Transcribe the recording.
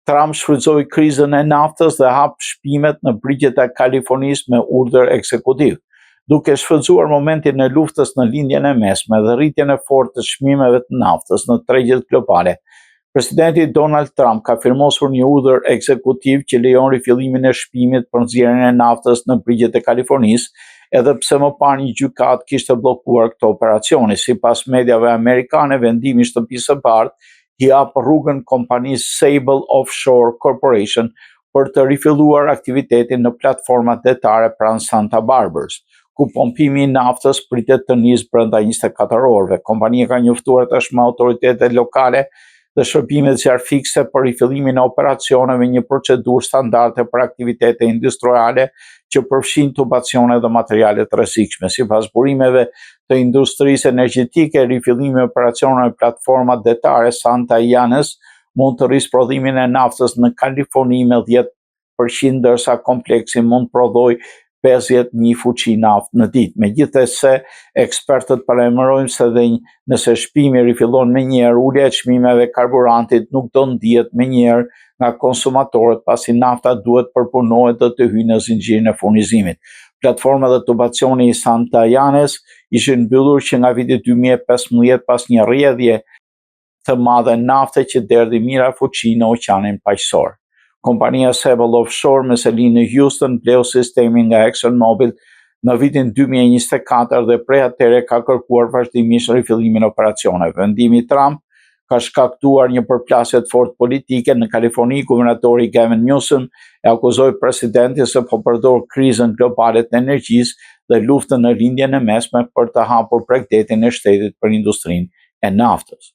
Trump shfrytëzoi krizën e naftës dhe hap shpimet në brigjet e Kalifornisë me urdhër ekzekutiv, duke shfrytzuar momentin e luftës në lindjen e mesme dhe rritjen e fortë të çmimeve të naftës në tregjet globale. Presidenti Donald Trump ka firmosur një urdhër ekzekutiv që lejon rifillimin e shpimit për nxjerrjen e naftës në brigjet e Kalifornisë, edhe pse më parë një gjykatë kishte bllokuar këtë operacion. Sipas mediave amerikane, vendimi i Shtëpisë së Bardhë i hap rrugën kompanisë Sable Offshore Corporation për të rifilluar aktivitetin në platformat detare pranë Santa Barbers, ku pompimi i naftës pritet të nisë brenda 24 orëve. Kompania ka njoftuar tashmë autoritetet lokale dhe shërbimet zjarfikse për rifillimin e operacioneve, një procedurë standarde për aktivitete industriale që përfshin tubacione dhe materiale të rrezikshme. Sipas burimeve të industrisë energjetike, rifillimi i operacioneve në platformat detare Santa Ynez mund të rrisë prodhimin e naftës në Kaliforni me 10%, ndërsa kompleksi mund të prodhojë 50.000 fuqi naftë në ditë. Megjithatë, ekspertët paremërojnë se dhe nëse shpimi rifillon menjëherë, ulja e çmimeve karburantit nuk do ndihet menjëherë nga konsumatorët, pasi nafta duhet përpunohet dhe të hyjë në zinxhirin e furnizimit. Platforma dhe tubacioni i Santa Ynez ishin mbyllur që nga viti 2015 pas një rrjedhje të madhe nafte që derdhi mira fuqi në Oqeanin Paqësor. Kompania Sable Offshore me selinë në Houston bleu sistemin nga ExxonMobil në vitin 2024 dhe prej atëherë ka kërkuar vazhdimisht rifillimin e operacioneve. Vendimi i Trump ka shkaktuar një përplasje të fortë politike në Kaliforni. Guvernatori Gavin Newsom e akuzoi presidentin se po përdor krizën globale të energjisë dhe luftën në lindjen e mesme për të hapur bregdetin e shtetit për industrinë e naftës.